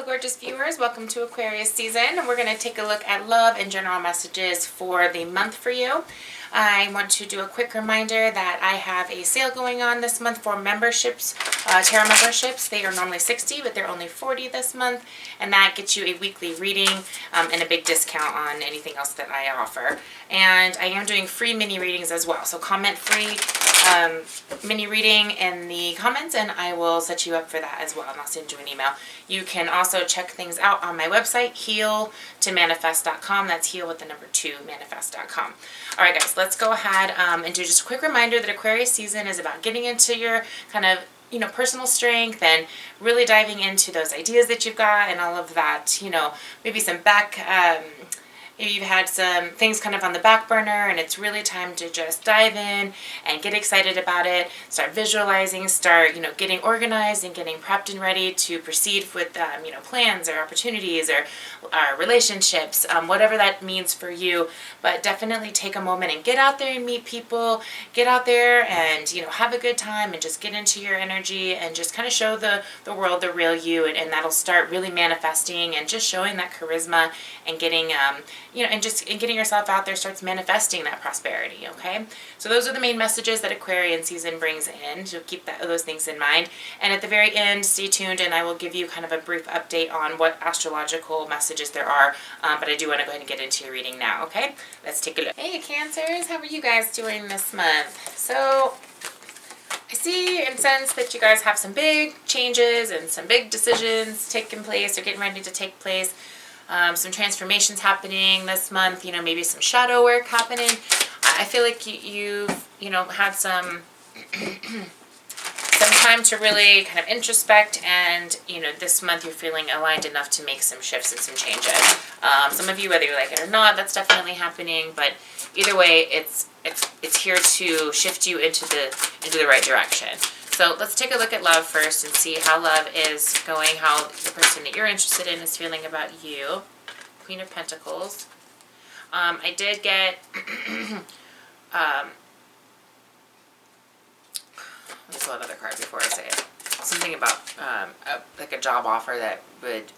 Hello gorgeous viewers, welcome to Aquarius season. We're going to take a look at love and general messages for the month for you. I want to do a quick reminder that I have a sale going on this month for memberships, tarot memberships. They are normally $60, but they're only $40 this month, and that gets you a weekly reading and a big discount on anything else that I offer. And I am doing free mini readings as well, so comment free mini reading in the comments and I will set you up for that as well, and I'll send you an email. You can also check things out on my website, heal2manifest.com. That's heal with the number 2 manifest.com. All right, guys, let's go ahead and do just a quick reminder that Aquarius season is about getting into your kind of personal strength and really diving into those ideas that you've got and all of that, maybe some maybe you've had some things kind of on the back burner and it's really time to just dive in and get excited about it, start visualizing, start, getting organized and getting prepped and ready to proceed with, plans or opportunities or relationships, whatever that means for you. But definitely take a moment and get out there and meet people, get out there and, have a good time and just get into your energy and just kind of show the world the real you, and that'll start really manifesting and just showing that charisma and getting, and getting yourself out there starts manifesting that prosperity, okay? So those are the main messages that Aquarian season brings in, so keep those things in mind. And at the very end, stay tuned and I will give you kind of a brief update on what astrological messages there are, but I do want to go ahead and get into your reading now, okay? Let's take a look. Hey Cancers, how are you guys doing this month? So I see and sense that you guys have some big changes and some big decisions taking place or getting ready to take place. Some transformations happening this month, maybe some shadow work happening. I feel like you've, had some time to really kind of introspect, and, this month you're feeling aligned enough to make some shifts and some changes. Some of you, whether you like it or not, that's definitely happening, but either way, it's here to shift you into the right direction. So let's take a look at love first and see how love is going, how the person that you're interested in is feeling about you. Queen of Pentacles. I did get, let's pull another card before I say it. Something about like a job offer that would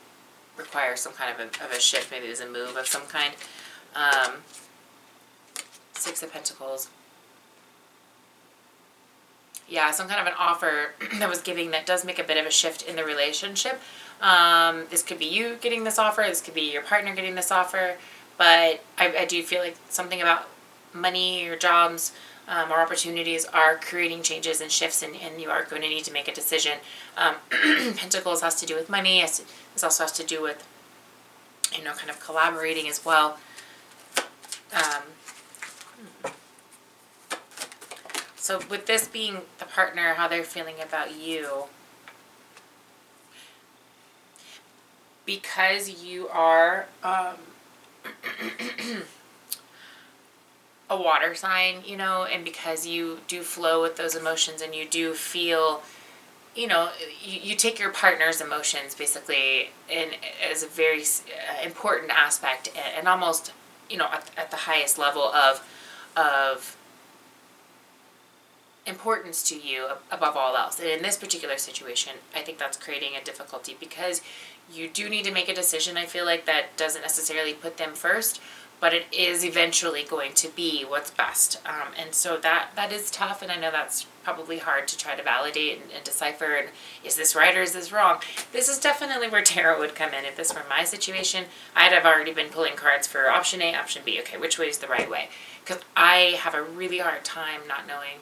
require some kind of a shift. Maybe it was a move of some kind. 6 of Pentacles. Yeah, some kind of an offer that was giving that does make a bit of a shift in the relationship. This could be you getting this offer. This could be your partner getting this offer. But I do feel like something about money or jobs or opportunities are creating changes and shifts, and you are going to need to make a decision. Pentacles has to do with money. This also has to do with, kind of collaborating as well. So with this being the partner, how they're feeling about you, because you are a water sign, and because you do flow with those emotions and you do feel, you take your partner's emotions basically as a very important aspect and almost, at the highest level of importance to you above all else. And in this particular situation, I think that's creating a difficulty because you do need to make a decision. I feel like that doesn't necessarily put them first, but it is eventually going to be what's best. And so that is tough, and I know that's probably hard to try to validate and decipher, and is this right or is this wrong? This is definitely where tarot would come in. If this were my situation, I'd have already been pulling cards for option A, option B. Okay, which way is the right way? Because I have a really hard time not knowing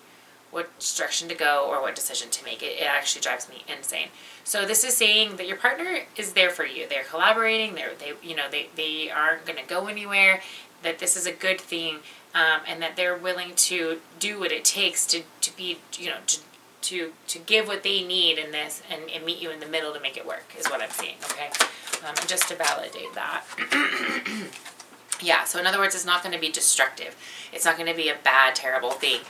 what direction to go or what decision to make. It actually drives me insane. So this is saying that your partner is there for you. They're collaborating. They aren't going to go anywhere. That this is a good thing, and that they're willing to do what it takes to be, to give what they need in this and meet you in the middle to make it work is what I'm seeing. Okay, and just to validate that. Yeah, so in other words, it's not going to be destructive. It's not going to be a bad, terrible thing.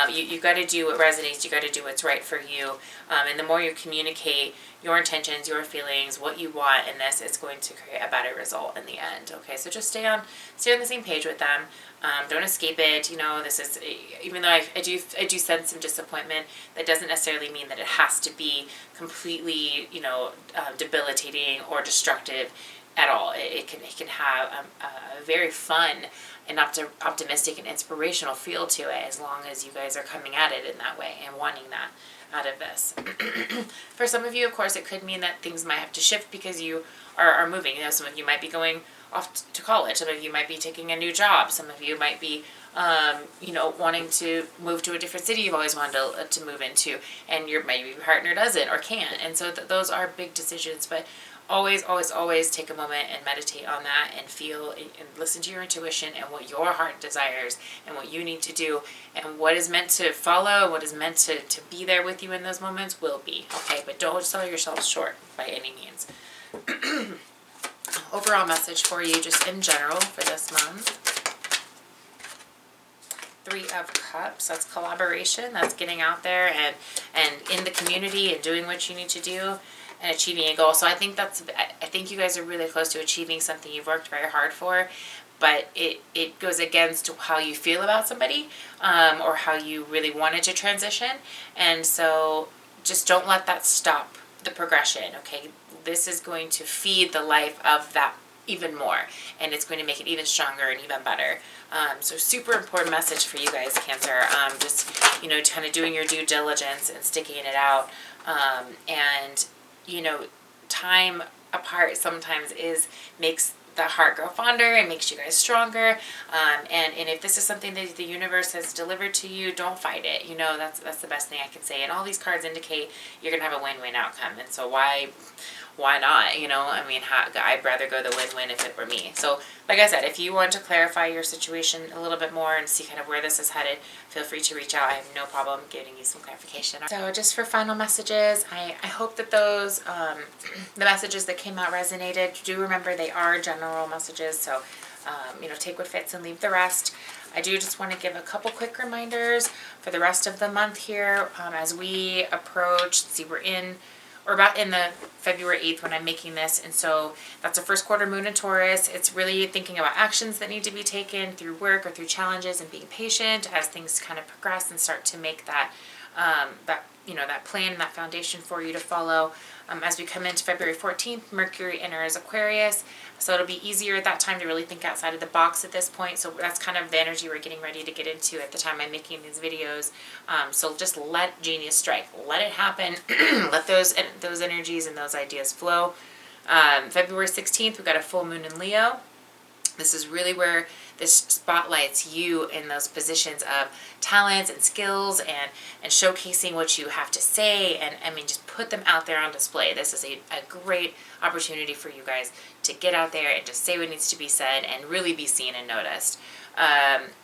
You got to do what resonates. You got to do what's right for you. And the more you communicate your intentions, your feelings, what you want in this, it's going to create a better result in the end. Okay, so just stay on the same page with them. Don't escape it. You know, this is, even though I do sense some disappointment, that doesn't necessarily mean that it has to be completely, debilitating or destructive at all. It can have a very fun and optimistic and inspirational feel to it, as long as you guys are coming at it in that way and wanting that out of this. For some of you, of course, it could mean that things might have to shift because you are moving. Some of you might be going off to college. Some of you might be taking a new job. Some of you might be wanting to move to a different city you've always wanted to move into, and maybe your partner doesn't or can't. And so those are big decisions, but always, always, always take a moment and meditate on that and feel and listen to your intuition and what your heart desires and what you need to do, and what is meant to follow, what is meant to be there with you in those moments will be, okay? But don't sell yourself short by any means. Overall message for you just in general for this month. 3 of Cups, that's collaboration, that's getting out there and in the community and doing what you need to do and achieving a goal. So I think you guys are really close to achieving something you've worked very hard for, but it goes against how you feel about somebody, or how you really wanted to transition. And so just don't let that stop the progression, okay? This is going to feed the life of that even more, and it's going to make it even stronger and even better. So super important message for you guys, Cancer. Just, kind of doing your due diligence and sticking it out. And time apart sometimes makes the heart grow fonder and makes you guys stronger. And if this is something that the universe has delivered to you, don't fight it. That's the best thing I can say. And all these cards indicate you're going to have a win-win outcome. And so why not? I'd rather go the win-win if it were me. So like I said, if you want to clarify your situation a little bit more and see kind of where this is headed, feel free to reach out. I have no problem giving you some clarification. So just for final messages, I hope that those, the messages that came out resonated. Do remember they are general messages, so take what fits and leave the rest. I do just want to give a couple quick reminders for the rest of the month here, as we approach, we're about in the February 8th when I'm making this, and so that's a first quarter moon in Taurus. It's really thinking about actions that need to be taken through work or through challenges, and being patient as things kind of progress and start to make that plan, that foundation for you to follow. As we come into February 14th, Mercury enters Aquarius, so it'll be easier at that time to really think outside of the box at this point. So that's kind of the energy we're getting ready to get into at the time I'm making these videos. So just let genius strike. Let it happen. Let those energies and those ideas flow. February 16th, we've got a full moon in Leo. This is really where this spotlights you in those positions of talents and skills and showcasing what you have to say, and just put them out there on display. This is a great opportunity for you guys to get out there and just say what needs to be said and really be seen and noticed.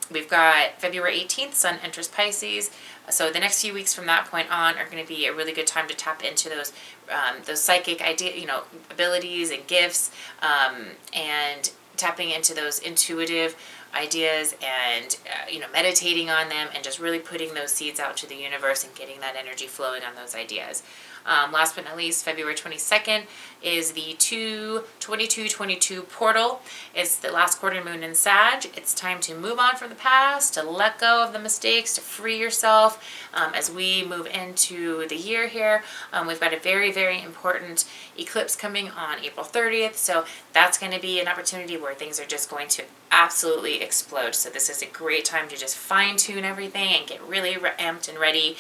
We've got February 18th, Sun enters Pisces. So the next few weeks from that point on are going to be a really good time to tap into those psychic abilities and gifts, and tapping into those intuitive ideas and meditating on them and just really putting those seeds out to the universe and getting that energy flowing on those ideas. Last but not least, February 22nd is the 2222 portal. It's the last quarter moon in Sag. It's time to move on from the past, to let go of the mistakes, to free yourself as we move into the year here. We've got a very, very important eclipse coming on April 30th, so that's going to be an opportunity where things are just going to absolutely explode. So this is a great time to just fine-tune everything and get really amped and ready,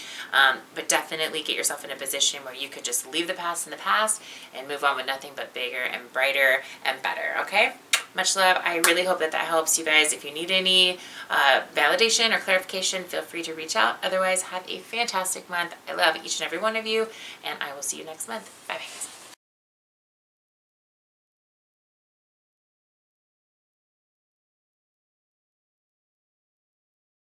but definitely get yourself in a position where you could just leave the past in the past and move on with nothing but bigger and brighter and better, okay? Much love. I really hope that helps you guys. If you need any validation or clarification, feel free to reach out. Otherwise, have a fantastic month. I love each and every one of you, and I will see you next month. Bye, guys.